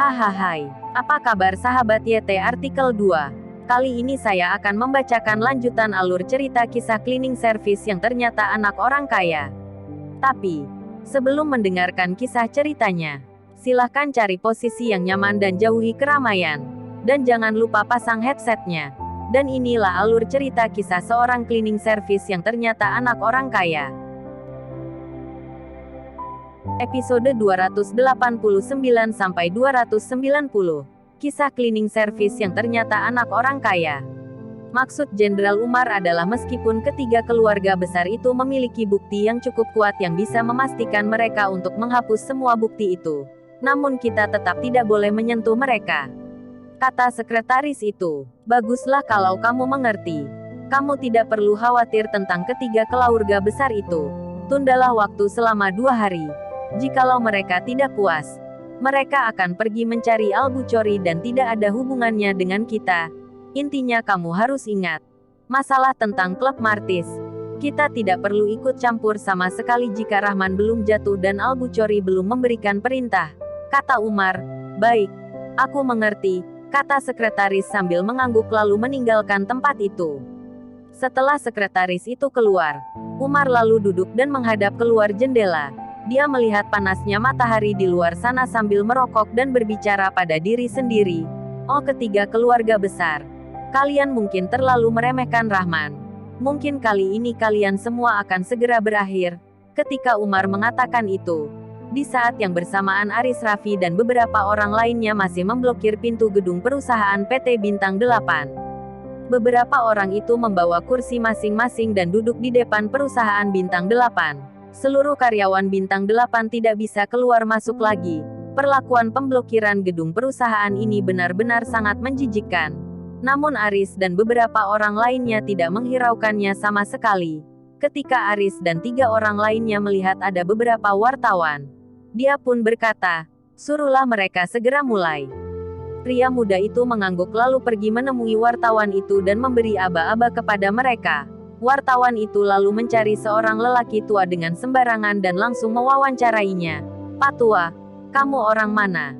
Hahaha, apa kabar sahabat YT artikel 2? Kali ini saya akan membacakan lanjutan alur cerita kisah cleaning service yang ternyata anak orang kaya. Tapi, sebelum mendengarkan kisah ceritanya, silahkan cari posisi yang nyaman dan jauhi keramaian. Dan jangan lupa pasang headsetnya. Dan inilah alur cerita kisah seorang cleaning service yang ternyata anak orang kaya. Episode 289-290. Kisah cleaning service yang ternyata anak orang kaya. Maksud Jenderal Umar adalah meskipun ketiga keluarga besar itu memiliki bukti yang cukup kuat yang bisa memastikan mereka untuk menghapus semua bukti itu, namun kita tetap tidak boleh menyentuh mereka. Kata sekretaris itu, baguslah kalau kamu mengerti. Kamu tidak perlu khawatir tentang ketiga keluarga besar itu. Tundalah waktu selama 2 hari. Jikalau mereka tidak puas, mereka akan pergi mencari Al-Buchori dan tidak ada hubungannya dengan kita. Intinya kamu harus ingat, masalah tentang klub Martis, kita tidak perlu ikut campur sama sekali jika Rahman belum jatuh dan Al-Buchori belum memberikan perintah, kata Umar. Baik, aku mengerti, kata sekretaris sambil mengangguk lalu meninggalkan tempat itu. Setelah sekretaris itu keluar, Umar lalu duduk dan menghadap keluar jendela. Dia melihat panasnya matahari di luar sana sambil merokok dan berbicara pada diri sendiri. Oh ketiga keluarga besar, kalian mungkin terlalu meremehkan Rahman. Mungkin kali ini kalian semua akan segera berakhir. Ketika Umar mengatakan itu, di saat yang bersamaan Aris Raffi dan beberapa orang lainnya masih memblokir pintu gedung perusahaan PT Bintang 8. Beberapa orang itu membawa kursi masing-masing dan duduk di depan perusahaan Bintang 8. Seluruh karyawan Bintang 8 tidak bisa keluar masuk lagi. Perlakuan pemblokiran gedung perusahaan ini benar-benar sangat menjijikkan. Namun Aris dan beberapa orang lainnya tidak menghiraukannya sama sekali. Ketika Aris dan 3 orang lainnya melihat ada beberapa wartawan, dia pun berkata, suruhlah mereka segera mulai. Pria muda itu mengangguk lalu pergi menemui wartawan itu dan memberi aba-aba kepada mereka. Wartawan itu lalu mencari seorang lelaki tua dengan sembarangan dan langsung mewawancarainya. Pak Tua, kamu orang mana?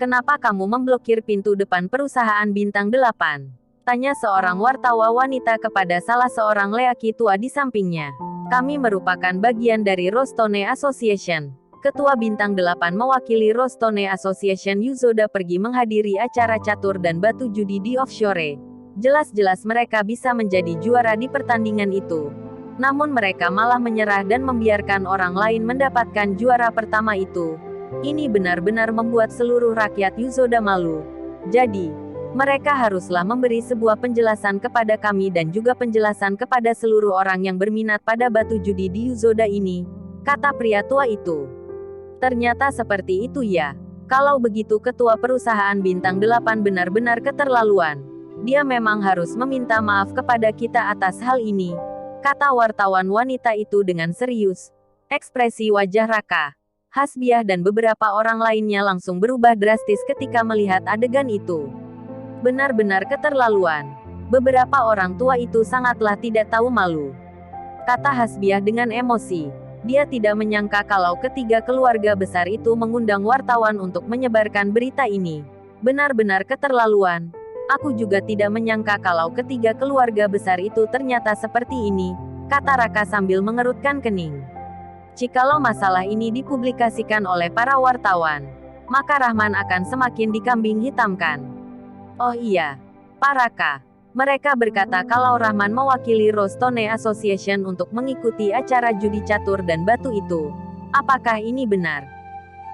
Kenapa kamu memblokir pintu depan perusahaan Bintang 8? Tanya seorang wartawan wanita kepada salah seorang lelaki tua di sampingnya. Kami merupakan bagian dari Rostone Association. Ketua Bintang 8 mewakili Rostone Association Yuzoda pergi menghadiri acara catur dan batu judi di offshore. Jelas-jelas mereka bisa menjadi juara di pertandingan itu. Namun mereka malah menyerah dan membiarkan orang lain mendapatkan juara pertama itu. Ini benar-benar membuat seluruh rakyat Yuzoda malu. Jadi, mereka haruslah memberi sebuah penjelasan kepada kami dan juga penjelasan kepada seluruh orang yang berminat pada batu judi di Yuzoda ini, kata pria tua itu. Ternyata seperti itu ya. Kalau begitu ketua perusahaan Bintang 8 benar-benar keterlaluan. Dia memang harus meminta maaf kepada kita atas hal ini, kata wartawan wanita itu dengan serius. Ekspresi wajah Raka, Hasbiah dan beberapa orang lainnya langsung berubah drastis ketika melihat adegan itu. Benar-benar keterlaluan. Beberapa orang tua itu sangatlah tidak tahu malu, kata Hasbiah dengan emosi. Dia tidak menyangka kalau ketiga keluarga besar itu mengundang wartawan untuk menyebarkan berita ini. Benar-benar keterlaluan. Aku juga tidak menyangka kalau ketiga keluarga besar itu ternyata seperti ini, kata Raka sambil mengerutkan kening. Jikalau masalah ini dipublikasikan oleh para wartawan, maka Rahman akan semakin dikambing hitamkan. Oh iya, Pak Raka. Mereka berkata kalau Rahman mewakili Rostone Association untuk mengikuti acara judi catur dan batu itu. Apakah ini benar?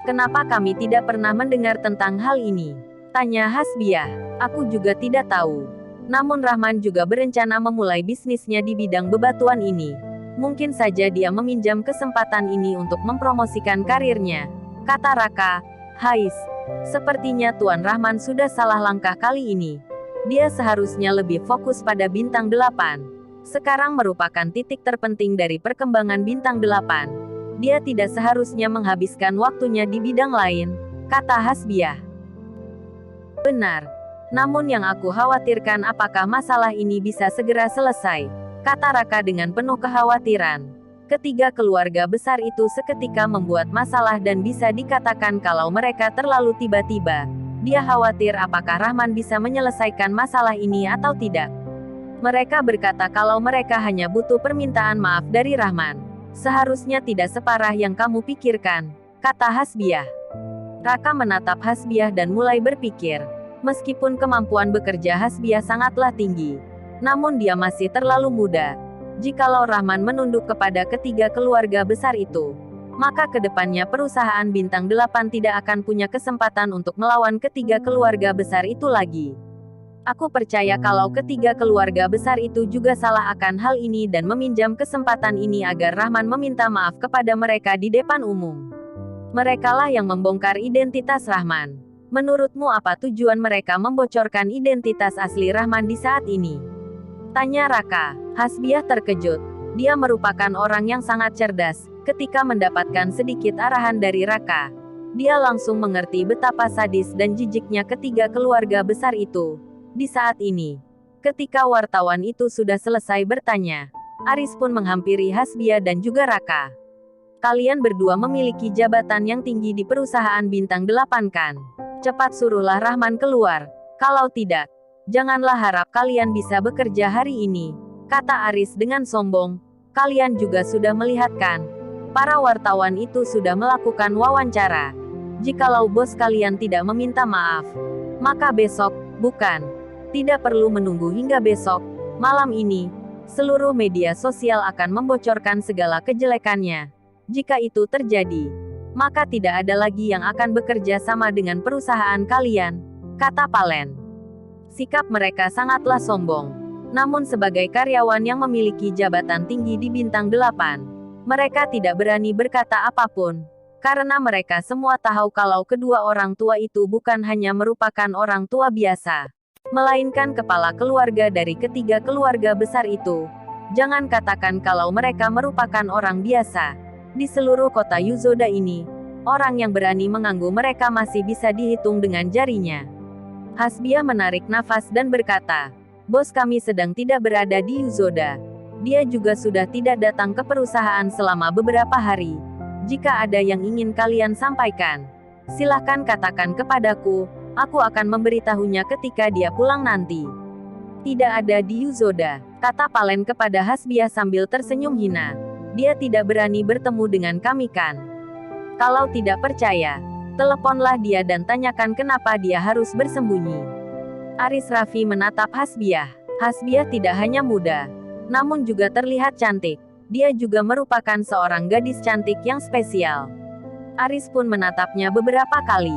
Kenapa kami tidak pernah mendengar tentang hal ini? Tanya Hasbiah. Aku juga tidak tahu. Namun Rahman juga berencana memulai bisnisnya di bidang bebatuan ini. Mungkin saja dia meminjam kesempatan ini untuk mempromosikan karirnya, kata Raka. Hais, sepertinya Tuan Rahman sudah salah langkah kali ini. Dia seharusnya lebih fokus pada Bintang 8. Sekarang merupakan titik terpenting dari perkembangan Bintang 8. Dia tidak seharusnya menghabiskan waktunya di bidang lain, kata Hasbiah. Benar. Namun yang aku khawatirkan apakah masalah ini bisa segera selesai, kata Raka dengan penuh kekhawatiran. Ketiga keluarga besar itu seketika membuat masalah dan bisa dikatakan kalau mereka terlalu tiba-tiba. Dia khawatir apakah Rahman bisa menyelesaikan masalah ini atau tidak. Mereka berkata kalau mereka hanya butuh permintaan maaf dari Rahman. Seharusnya tidak separah yang kamu pikirkan, kata Hasbiah. Raka menatap Hasbiah dan mulai berpikir. Meskipun kemampuan bekerja Hasbiah sangatlah tinggi, namun dia masih terlalu muda. Jikalau Rahman menunduk kepada ketiga keluarga besar itu, maka kedepannya perusahaan Bintang 8 tidak akan punya kesempatan untuk melawan ketiga keluarga besar itu lagi. Aku percaya kalau ketiga keluarga besar itu juga salah akan hal ini dan meminjam kesempatan ini agar Rahman meminta maaf kepada mereka di depan umum. Merekalah yang membongkar identitas Rahman. Menurutmu apa tujuan mereka membocorkan identitas asli Rahman di saat ini? Tanya Raka. Hasbiah terkejut. Dia merupakan orang yang sangat cerdas. Ketika mendapatkan sedikit arahan dari Raka, dia langsung mengerti betapa sadis dan jijiknya ketiga keluarga besar itu. Di saat ini, ketika wartawan itu sudah selesai bertanya, Aris pun menghampiri Hasbiah dan juga Raka. Kalian berdua memiliki jabatan yang tinggi di perusahaan Bintang 8 kan? Cepat suruhlah Rahman keluar. Kalau tidak, janganlah harap kalian bisa bekerja hari ini, kata Aris dengan sombong. Kalian juga sudah melihat kan? Para wartawan itu sudah melakukan wawancara. Jikalau bos kalian tidak meminta maaf, maka besok, bukan, tidak perlu menunggu hingga besok, malam ini, seluruh media sosial akan membocorkan segala kejelekannya. Jika itu terjadi, maka tidak ada lagi yang akan bekerja sama dengan perusahaan kalian, kata Palen. Sikap mereka sangatlah sombong. Namun sebagai karyawan yang memiliki jabatan tinggi di Bintang 8, mereka tidak berani berkata apapun. Karena mereka semua tahu kalau kedua orang tua itu bukan hanya merupakan orang tua biasa, melainkan kepala keluarga dari ketiga keluarga besar itu. Jangan katakan kalau mereka merupakan orang biasa. Di seluruh kota Yuzoda ini, orang yang berani mengganggu mereka masih bisa dihitung dengan jarinya. Hasbiah menarik nafas dan berkata, bos kami sedang tidak berada di Yuzoda. Dia juga sudah tidak datang ke perusahaan selama beberapa hari. Jika ada yang ingin kalian sampaikan, silahkan katakan kepadaku, aku akan memberitahunya ketika dia pulang nanti. Tidak ada di Yuzoda, kata Palen kepada Hasbiah sambil tersenyum hina. Dia tidak berani bertemu dengan kami kan? Kalau tidak percaya, teleponlah dia dan tanyakan kenapa dia harus bersembunyi. Aris Raffi menatap Hasbiah. Hasbiah tidak hanya muda, namun juga terlihat cantik. Dia juga merupakan seorang gadis cantik yang spesial. Aris pun menatapnya beberapa kali.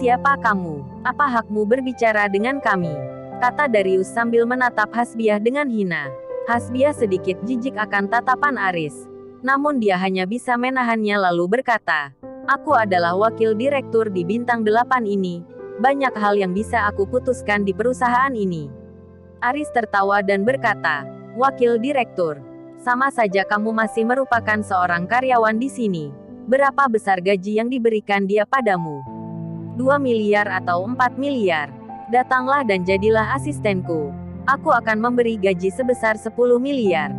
Siapa kamu? Apa hakmu berbicara dengan kami? Kata Darius sambil menatap Hasbiah dengan hina. Hasbiah sedikit jijik akan tatapan Aris. Namun dia hanya bisa menahannya lalu berkata, aku adalah wakil direktur di Bintang 8 ini. Banyak hal yang bisa aku putuskan di perusahaan ini. Aris tertawa dan berkata, wakil direktur? Sama saja kamu masih merupakan seorang karyawan di sini. Berapa besar gaji yang diberikan dia padamu? 2 miliar atau 4 miliar? Datanglah dan jadilah asistenku. Aku akan memberi gaji sebesar 10 miliar.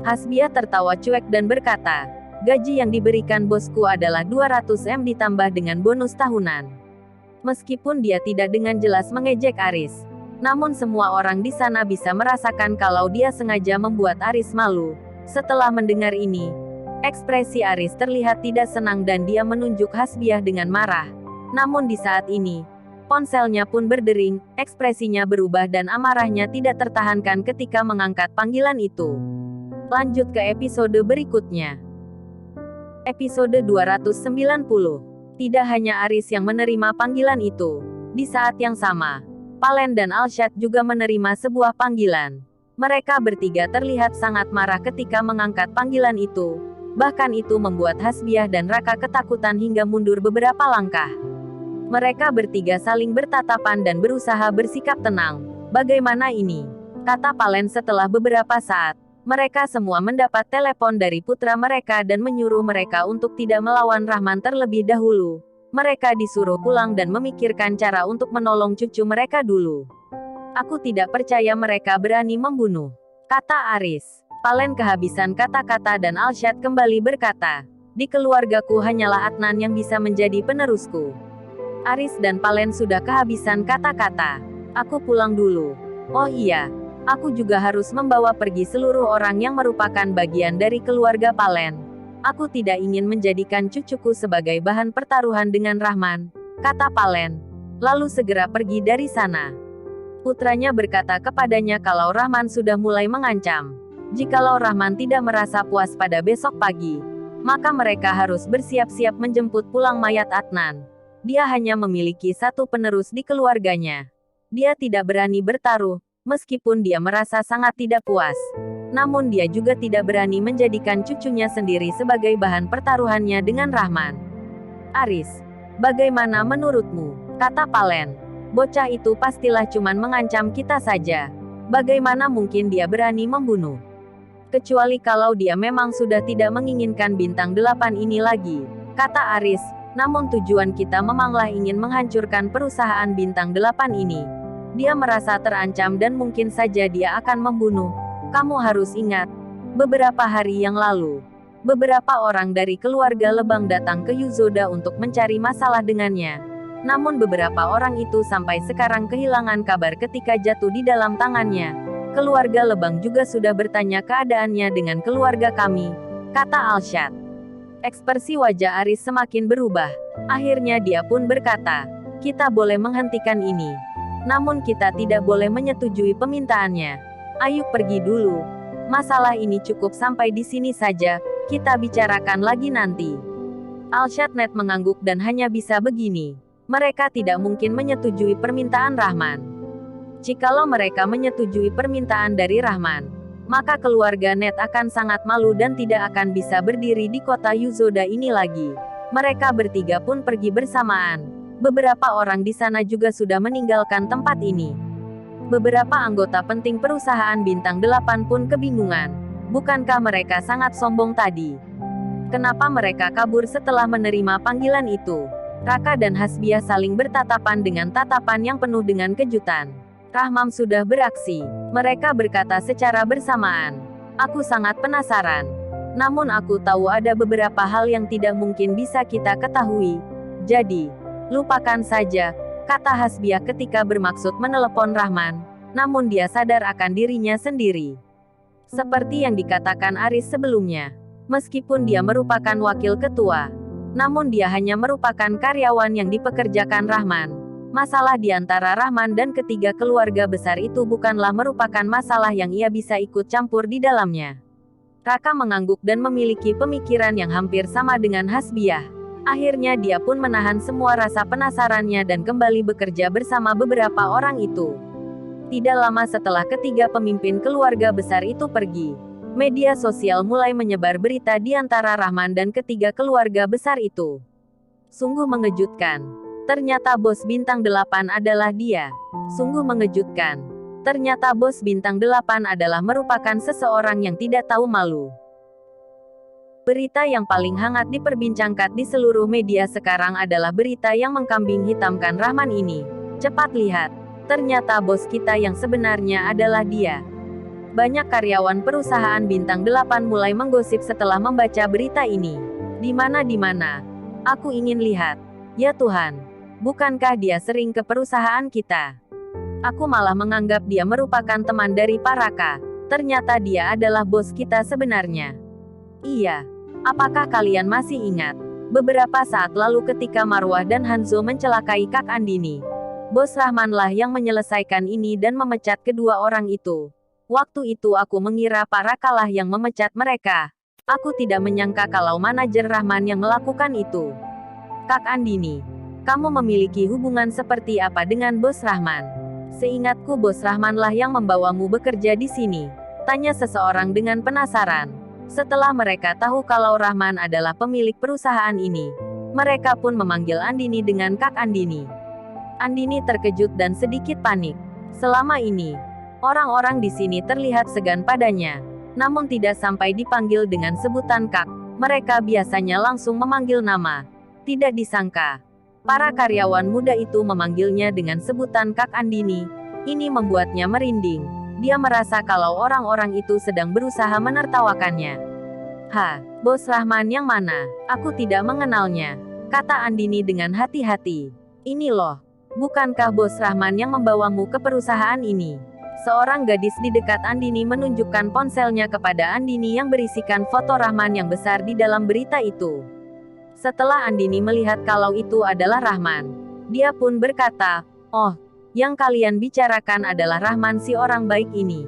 Hasbiah tertawa cuek dan berkata, gaji yang diberikan bosku adalah 200 M ditambah dengan bonus tahunan. Meskipun dia tidak dengan jelas mengejek Aris, namun semua orang di sana bisa merasakan kalau dia sengaja membuat Aris malu. Setelah mendengar ini, ekspresi Aris terlihat tidak senang dan dia menunjuk Hasbiah dengan marah. Namun di saat ini, ponselnya pun berdering, ekspresinya berubah dan amarahnya tidak tertahankan ketika mengangkat panggilan itu. Lanjut ke episode berikutnya. Episode 290. Tidak hanya Aris yang menerima panggilan itu. Di saat yang sama, Palen dan Alshad juga menerima sebuah panggilan. Mereka bertiga terlihat sangat marah ketika mengangkat panggilan itu. Bahkan itu membuat Hasbiah dan Raka ketakutan hingga mundur beberapa langkah. Mereka bertiga saling bertatapan dan berusaha bersikap tenang. Bagaimana ini? Kata Palen setelah beberapa saat. Mereka semua mendapat telepon dari putra mereka dan menyuruh mereka untuk tidak melawan Rahman terlebih dahulu. Mereka disuruh pulang dan memikirkan cara untuk menolong cucu mereka dulu. Aku tidak percaya mereka berani membunuh, kata Aris. Palen kehabisan kata-kata dan Alshad kembali berkata, di keluargaku hanyalah Adnan yang bisa menjadi penerusku. Aris dan Palen sudah kehabisan kata-kata. Aku pulang dulu. Oh iya, aku juga harus membawa pergi seluruh orang yang merupakan bagian dari keluarga Palen. Aku tidak ingin menjadikan cucuku sebagai bahan pertaruhan dengan Rahman, kata Palen. Lalu segera pergi dari sana. Putranya berkata kepadanya kalau Rahman sudah mulai mengancam. Jikalau Rahman tidak merasa puas pada besok pagi, maka mereka harus bersiap-siap menjemput pulang mayat Adnan. Dia hanya memiliki satu penerus di keluarganya. Dia tidak berani bertaruh, meskipun dia merasa sangat tidak puas. Namun dia juga tidak berani menjadikan cucunya sendiri sebagai bahan pertaruhannya dengan Rahman. Aris, bagaimana menurutmu? Kata Palen. Bocah itu pastilah cuman mengancam kita saja. Bagaimana mungkin dia berani membunuh? Kecuali kalau dia memang sudah tidak menginginkan bintang 8 ini lagi, kata Aris. Namun tujuan kita memanglah ingin menghancurkan perusahaan bintang 8 ini. Dia merasa terancam dan mungkin saja dia akan membunuh. Kamu harus ingat, beberapa hari yang lalu, beberapa orang dari keluarga Lebang datang ke Yuzoda untuk mencari masalah dengannya. Namun beberapa orang itu sampai sekarang kehilangan kabar ketika jatuh di dalam tangannya. Keluarga Lebang juga sudah bertanya keadaannya dengan keluarga kami, kata Alshad. Ekspresi wajah Aris semakin berubah. Akhirnya dia pun berkata, kita boleh menghentikan ini. Namun kita tidak boleh menyetujui permintaannya. Ayo pergi dulu. Masalah ini cukup sampai di sini saja, kita bicarakan lagi nanti. Alshad net mengangguk dan hanya bisa begini. Mereka tidak mungkin menyetujui permintaan Rahman. Jikalau mereka menyetujui permintaan dari Rahman, maka keluarga Net akan sangat malu dan tidak akan bisa berdiri di kota Yuzoda ini lagi. Mereka bertiga pun pergi bersamaan. Beberapa orang di sana juga sudah meninggalkan tempat ini. Beberapa anggota penting perusahaan Bintang 8 pun kebingungan. Bukankah mereka sangat sombong tadi? Kenapa mereka kabur setelah menerima panggilan itu? Raka dan Hasbiah saling bertatapan dengan tatapan yang penuh dengan kejutan. Rahman sudah beraksi. Mereka berkata secara bersamaan. Aku sangat penasaran. Namun aku tahu ada beberapa hal yang tidak mungkin bisa kita ketahui. Jadi, lupakan saja, kata Hasbiah ketika bermaksud menelepon Rahman. Namun dia sadar akan dirinya sendiri. Seperti yang dikatakan Aris sebelumnya. Meskipun dia merupakan wakil ketua, namun dia hanya merupakan karyawan yang dipekerjakan Rahman. Masalah di antara Rahman dan ketiga keluarga besar itu bukanlah merupakan masalah yang ia bisa ikut campur di dalamnya. Raka mengangguk dan memiliki pemikiran yang hampir sama dengan Hasbiah. Akhirnya dia pun menahan semua rasa penasarannya dan kembali bekerja bersama beberapa orang itu. Tidak lama setelah ketiga pemimpin keluarga besar itu pergi, media sosial mulai menyebar berita di antara Rahman dan ketiga keluarga besar itu. Sungguh mengejutkan. Ternyata bos Bintang 8 adalah dia. Sungguh mengejutkan. Ternyata bos Bintang 8 adalah merupakan seseorang yang tidak tahu malu. Berita yang paling hangat diperbincangkan di seluruh media sekarang adalah berita yang mengkambing hitamkan Rahman ini. Cepat lihat. Ternyata bos kita yang sebenarnya adalah dia. Banyak karyawan perusahaan Bintang 8 mulai menggosip setelah membaca berita ini. Di mana? Aku ingin lihat. Ya Tuhan, bukankah dia sering ke perusahaan kita? Aku malah menganggap dia merupakan teman dari Pak Raka. Ternyata dia adalah bos kita sebenarnya. Iya. Apakah kalian masih ingat? Beberapa saat lalu ketika Marwah dan Hanzo mencelakai Kak Andini, bos Rahmanlah yang menyelesaikan ini dan memecat kedua orang itu. Waktu itu aku mengira Pak Rakalah yang memecat mereka. Aku tidak menyangka kalau manajer Rahman yang melakukan itu. Kak Andini, kamu memiliki hubungan seperti apa dengan bos Rahman? Seingatku bos Rahmanlah yang membawamu bekerja di sini, tanya seseorang dengan penasaran. Setelah mereka tahu kalau Rahman adalah pemilik perusahaan ini, mereka pun memanggil Andini dengan Kak Andini. Andini terkejut dan sedikit panik. Selama ini, orang-orang di sini terlihat segan padanya, namun tidak sampai dipanggil dengan sebutan Kak. Mereka biasanya langsung memanggil nama. Tidak disangka, para karyawan muda itu memanggilnya dengan sebutan Kak Andini. Ini membuatnya merinding. Dia merasa kalau orang-orang itu sedang berusaha menertawakannya. Bos Rahman yang mana? Aku tidak mengenalnya, kata Andini dengan hati-hati. Ini loh, bukankah Bos Rahman yang membawamu ke perusahaan ini? Seorang gadis di dekat Andini menunjukkan ponselnya kepada Andini yang berisikan foto Rahman yang besar di dalam berita itu. Setelah Andini melihat kalau itu adalah Rahman, dia pun berkata, "Oh, yang kalian bicarakan adalah Rahman si orang baik ini."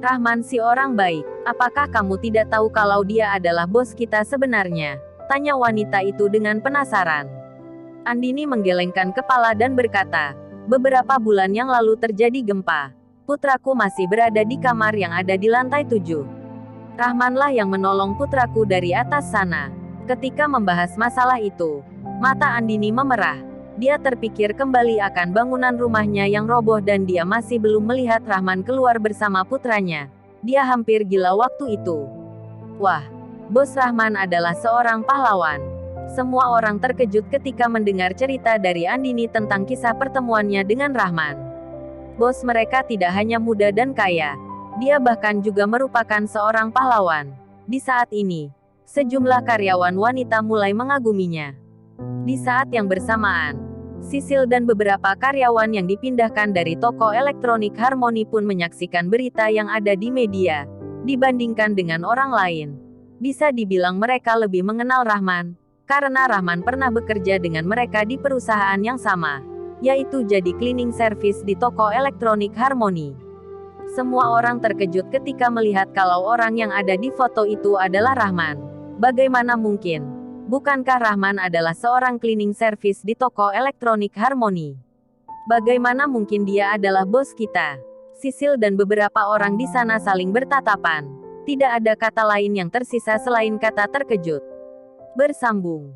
"Rahman si orang baik, apakah kamu tidak tahu kalau dia adalah bos kita sebenarnya?" tanya wanita itu dengan penasaran. Andini menggelengkan kepala dan berkata, "Beberapa bulan yang lalu terjadi gempa. Putraku masih berada di kamar yang ada di lantai 7. Rahmanlah yang menolong putraku dari atas sana." Ketika membahas masalah itu, mata Andini memerah. Dia terpikir kembali akan bangunan rumahnya yang roboh dan dia masih belum melihat Rahman keluar bersama putranya. Dia hampir gila waktu itu. Wah, Bos Rahman adalah seorang pahlawan. Semua orang terkejut ketika mendengar cerita dari Andini tentang kisah pertemuannya dengan Rahman. Bos mereka tidak hanya muda dan kaya, dia bahkan juga merupakan seorang pahlawan. Di saat ini, sejumlah karyawan wanita mulai mengaguminya. Di saat yang bersamaan, Sisil dan beberapa karyawan yang dipindahkan dari toko elektronik Harmony pun menyaksikan berita yang ada di media. Dibandingkan dengan orang lain, bisa dibilang mereka lebih mengenal Rahman, karena Rahman pernah bekerja dengan mereka di perusahaan yang sama, yaitu jadi cleaning service di toko elektronik Harmony. Semua orang terkejut ketika melihat kalau orang yang ada di foto itu adalah Rahman. Bagaimana mungkin? Bukankah Rahman adalah seorang cleaning service di toko elektronik Harmony? Bagaimana mungkin dia adalah bos kita? Sisil dan beberapa orang di sana saling bertatapan. Tidak ada kata lain yang tersisa selain kata terkejut. Bersambung.